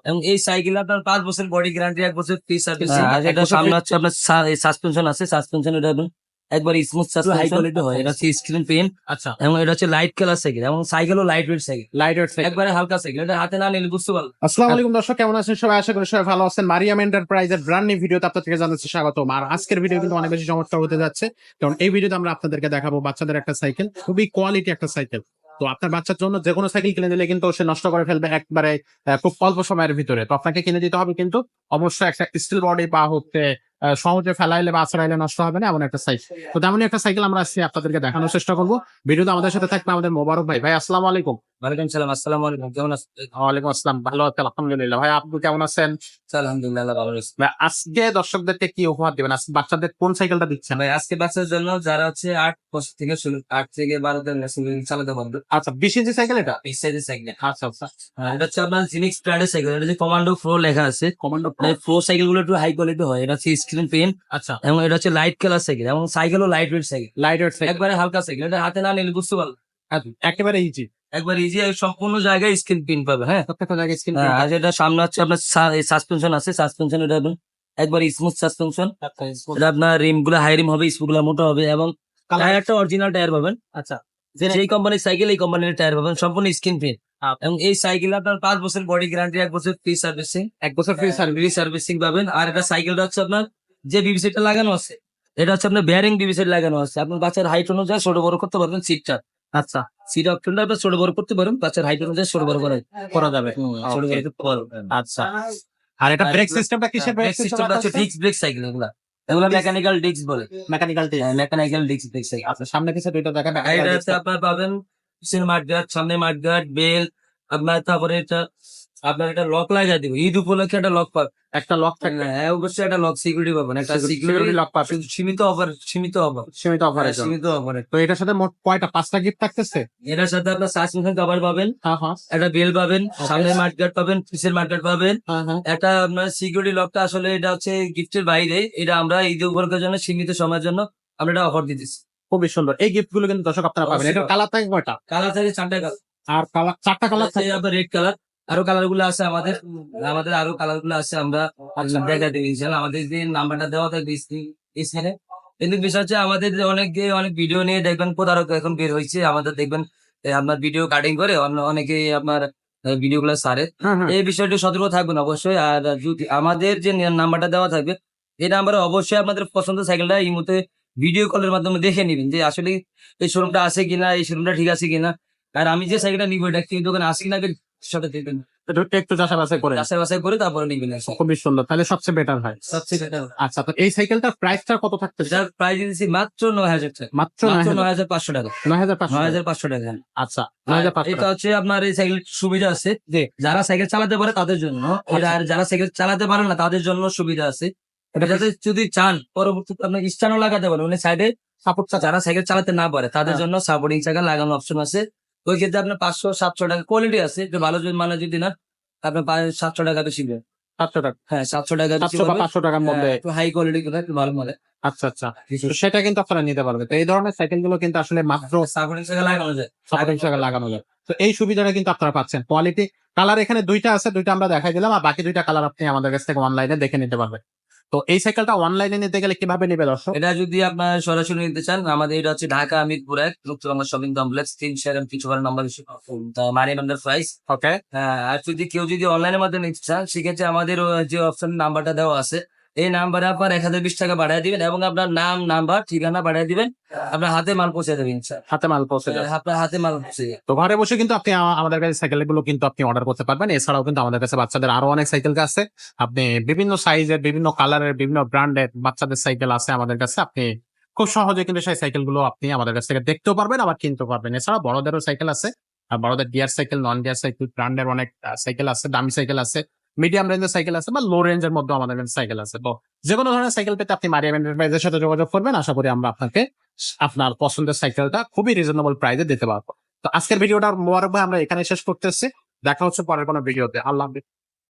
এবং এই সাইকেল আপনার 5 বছর বডি গ্যারান্টি, 1 বছর ফ্রি সার্ভিস। হ্যাঁ, আর এক এটা বছর সামনে free- হচ্ছে আপনার সাসপেনশন আছে, সাসপেনশন এটা একবার স্মুথ হাই সাসপেনশন কোয়ালিটি হয় এটা হচ্ছে স্ক্রিন পেন। আচ্ছা, এবং এটা হচ্ছে লাইট কালার সাইকেল, এবং সাইকেলও light weight cycle, light weight cycle. একবারে হালকা সাইকেল। এটা হাতে না নিলে বুঝতে পারলো। আসসালামু আলাইকুম দর্শক, কেমন আছেন সবাই? আশা করি সবাই ভালো আছেন। মারিয়াম এন্টারপ্রাইজের ব্র্যান্ড নিউ ভিডিওতে আপনাদেরকে জানাচ্ছি স্বাগতম। আর আজকের ভিডিও কিন্তু অনেক বেশি চমৎকার হতে যাচ্ছে, কারণ এই ভিডিওতে আমরা আপনাদেরকে দেখাবো বাচ্চাদের একটা সাইকেল, খুবই কোয়ালিটি একটা সাইকেল। তো আপনার বাচ্চার জন্য যে কোনো সাইকেল কিনে দিলে কিন্তু সে নষ্ট করে ফেলবে একবারে খুব অল্প সময়ের ভিতরে। তো আপনাকে কিনে দিতে হবে কিন্তু অবশ্যই একটা স্টিল বডি বা হচ্ছে সহজে ফেলাইলে বা আছড়াইলে নষ্ট হবে না এমন একটা সাইকেল। তো তেমনই একটা সাইকেল আমরা আজকে আপনাদেরকে দেখানোর চেষ্টা করবো। ভিডিওতে আমাদের সাথে থাকবে আমাদের মোবারক ভাই। ভাই আসসালামু আলাইকুম। ওয়ালাইকুম সালাম। আসসালামু আলাইকুম, কেমন আছেন? ওয়ালাইকুম আসসালাম, ভালো আছেন? আলহামদুলিল্লাহ। ভাই আপনি কেমন আছেন? আলহামদুলিল্লাহ ভালো আছি। ভাই, আজকে দর্শকদেরকে কি উপহার দিবেন? আজকে বাচ্চাদের কোন সাইকেলটা দিচ্ছেন? ভাই আজকে বাচ্চার জন্য যারা হচ্ছে 8 বছর থেকে শুরু, 8 থেকে 12 চালাতে পারবে, আচ্ছা, 20 ইঞ্চি সাইকেল এটা? এই সাইজের সাইকেল। আচ্ছা আচ্ছা, এটা হচ্ছে আপনার জিনিক্স ব্র্যান্ডের সাইকেল। এটা যে কমান্ডো প্রো লেখা আছে। কমান্ডো প্রো সাইকেল গুলো একটু হাই কোয়ালিটি হয়। এটা হচ্ছে স্ক্রিন পেন, আচ্ছা, এবং এটা হচ্ছে লাইট কালার সাইকেল, এবং সাইকেলও light weight cycle, light weight cycle একবারে হালকা সাইকেল। এটা হাতে না নিলে বুঝতে পারলো। একেবারে ইজি, একবার ইজি, সম্পূর্ণ জায়গায় স্ক্রিন পিন পাবে। হ্যাঁ, প্রত্যেকটা জায়গায় স্ক্রিন। আর এটা সামনে হচ্ছে আপনার সাসপেনশন আছে, সাসপেনশন এটা একবার স্মুথ সাসপেনশন। আচ্ছা, এটা আপনার রিম গুলো হাই রিম হবে, স্পুক গুলো মোটা হবে, এবং কালার টায়ারটা অরিজিনাল টায়ার পাবেন। আচ্ছা, যেই কোম্পানির সাইকেল এই কোম্পানির টায়ার পাবেন, সম্পূর্ণ স্ক্রিন প্রিন্ট। এবং এই সাইকেল আপনার 5 বছর বডি গ্যারান্টি, 1 বছর ফ্রি সার্ভিসিং, 1 বছর ফ্রি সার্ভিস। ফ্রি সার্ভিসিং পাবেন। আর এটা সাইকেলটা হচ্ছে আপনার যে বিবিসিটা লাগানো আছে, এটা হচ্ছে আপনার বেয়ারিং বিবিসিট লাগানো আছে। আপনার বাচ্চার হাইট অনুযায়ী ছোট বড় করতে পারবেন। সিটটা, আচ্ছা, সিট অপশনটা আপনার ছোট বড় করতে পারেন, বাচ্চার হাইট অনুযায়ী ছোট বড় করা যাবে। ছোট Okay. বড় করতে পারবেন। আচ্ছা, আর এটা ব্রেক সিস্টেমটা কিসের ব্রেক ব্রেক সিস্টেম? সিস্টেমটা হচ্ছে ডিস্ক ব্রেক সাইকেল। এগুলা মেকানিক্যাল ডিস্ক বলে। Mechanical test. Mechanical disc brake cycle. আচ্ছা, সামনে পিছে দুইটা দেখেন। এটাতে আপনার পাবেন পিছনে মাঠগার্ড, সামনে মাঠগার্ড, বেল আপনার। তারপরে এটা আপনার এটা লক লাগাই দিব, ঈদ উপলক্ষে একটা লক পাবেন। একটা লক থাকবে, হ্যাঁ, অবশ্যই একটা লক সিকিউরিটি পাবেন, একটা Security সিকিউরিটি lock পাবেন। সীমিত অফার, সীমিত অফার, সীমিত অফারের জন্য। সীমিত অফারে। তো এটার সাথে মোট কয়টা, 5টা গিফট থাকতেছে? এটার সাথে আপনার সাসপেনশন কভার পাবেন, হ্যাঁ হ্যাঁ একটা বেল পাবেন, সামনে মাঠগার্ড পাবেন, পিছের মাঠগার্ড পাবেন, হ্যাঁ হ্যাঁ। একটা আপনার সিকিউরিটি লকটা আসলে এটা হচ্ছে গিফটের বাইরে। এটা আমরা ঈদ উপলক্ষের জন্য সীমিত সময়ের জন্য আমরা এটা অফার দিতেছি। খুবই সুন্দর এই গিফট গুলো কিন্তু দর্শক আপনারা পাবেন। অবশ্যই এটা কালার থাকে কয়টা? কালার থাকে 4টা কালার। আর কালার 4টা কালার থাকে? আপনার রেড কালার, আরো কালার গুলো আছে আমাদের, আমাদের আরো কালার গুলো আছে। আমরা দেখা দিই ইনশাআল্লাহ। আমাদের যে নাম্বারটা দেওয়া থাকবে স্ক্রিনে। কিন্তু বিষয় হচ্ছে আমাদের যে অনেক ভিডিও নিয়ে দেখবেন প্রতারক এখন বের হয়েছে। আমাদের দেখবেন আপনার ভিডিও কাটিং করে অনেকে আপনার ভিডিও গুলো সারে। হ্যাঁ হ্যাঁ। এই বিষয়টি সতর্ক থাকবেন অবশ্যই। আর যদি আমাদের যে নাম্বারটা দেওয়া থাকবে, এই নাম্বারে অবশ্যই আপনাদের পছন্দের সাইকেলটা এই মুহূর্তে ভিডিও কলের মাধ্যমে দেখে নিবেন যে আসলে এই শোরুমটা আছে কিনা, এই শোরুমটা ঠিক আছে কিনা। আর আমি যে সাইকেলটা নিবো এটা কি দোকানে আছে কিনা সাথে দেখবেন, এটা একটু যাচাই বাছাই করে। যাচাই বাছাই করে তারপরে নিবেন। খুবই সুন্দর, তাহলে সবচেয়ে বেটার হয়। সবচেয়ে better। আচ্ছা, তো এই সাইকেলটার প্রাইসটা কত থাকতেছে? এটার প্রাইস দিচ্ছি মাত্র 9,000 টাকা, মাত্র মাত্র 9,000 9,500 টাকা, 9,500 9,500 টাকা। আচ্ছা, আর 9,500 এটা হচ্ছে আপনার এই সাইকেল সুবিধা আছে জি। যারা সাইকেল চালাতে পারে তাদের জন্য এটা, আর যারা সাইকেল চালাতে পারে না তাদের জন্য সুবিধা আছে। এটা যাতে যদি চান পরবর্তীতে আপনার স্ট্যান্ডও লাগাতে পারেন, মানে সাইডে সাপোর্ট যারা সাইকেল চালাতে না পারে তাদের হ্যাঁ। জন্য সাপোর্টিং চাকা লাগানো অপশন আছে। ওই ক্ষেত্রে আপনার 500-700 টাকা কোয়ালিটি আছে, একটু ভালো যদি মানে যদি না আপনার 700 টাকা বেশি দেবে। 700 টাকা, হ্যাঁ, 700 টাকা বেশি 700 বা পড়বে। 500 টাকার মধ্যে। একটু হাই কোয়ালিটি গুলো একটু ভালো মানে আচ্ছা আচ্ছা, তো সেটা কিন্তু আপনারা নিতে পারবেন। তো এই ধরনের সাইকেল গুলো কিন্তু আসলে মাত্র সাপোর্টিং চাকা লাগানো যায়। সাপোর্টিং টাকা লাগানো যায়। তো এই সুবিধাটা কিন্তু আপনারা পাচ্ছেন। কোয়ালিটি কালার এখানে দুইটা আছে, দুইটা আমরা দেখাই দিলাম, আর বাকি দুইটা কালার আপনি আমাদের কাছ থেকে অনলাইনে দেখে নিতে পারবেন। তো এই সাইকেলটা অনলাইনে নিতে গেলে কিভাবে নিবে দর্শক? এটা যদি আপনার সরাসরি নিতে চান, আমাদের এটা হচ্ছে Dhaka Mirpur 1 Muktobangla shopping complex 3 share কিছু number money number price. Okay, হ্যাঁ, আর যদি কেউ যদি অনলাইনের মাধ্যমে নিতে চান সেক্ষেত্রে আমাদের যে অপশন নাম্বারটা দেওয়া আছে, এই নাম্বারে আপনার 1020 টাকা বাড়ায় দিবেন এবং আপনার নাম, নাম্বার, ঠিকানা বাড়ায় দিবেন, আপনার হাতে মাল পৌঁছে দেবেন ইনশাআল্লাহ। হাতে মাল পৌঁছে যাবে। আপনার হাতে মাল পৌঁছে যাবে। তো ঘরে বসে কিন্তু আপনি আমাদের কাছে সাইকেল গুলো কিন্তু আপনি অর্ডার করতে পারবেন। এছাড়াও কিন্তু আমাদের কাছে বাচ্চাদের আরো অনেক সাইকেল আছে। আপনি বিভিন্ন সাইজের, বিভিন্ন কালারের, বিভিন্ন ব্র্যান্ডের বাচ্চাদের সাইকেল আছে আমাদের কাছে। আপনি খুব সহজে কিন্তু সেই সাইকেল গুলো আপনি আমাদের কাছ থেকে দেখতেও পারবেন, আবার কিনতেও পারবেন। এছাড়া বড়দেরও সাইকেল আছে, আর বড়দের gear cycle, non gear cycle, ব্র্যান্ডের অনেক সাইকেল আছে, দামি সাইকেল আছে, মিডিয়াম রেঞ্জের সাইকেল আছে, বা লো রেঞ্জের মধ্যে আমাদের কাছে সাইকেল আছে। তো যে কোনো ধরনের সাইকেল পেতে আপনি মারিয়াম এন্টারপ্রাইজের সাথে যোগাযোগ করবেন। আশা করি আমরা আপনাকে আপনার পছন্দের সাইকেলটা খুবই রিজনেবল প্রাইসে দিতে পারবো। তো আজকের ভিডিওটা মোবারক ভাই আমরা এখানে শেষ করতেছি। দেখা হচ্ছে পরের কোনো ভিডিওতে। আল্লাহ হাফেজ।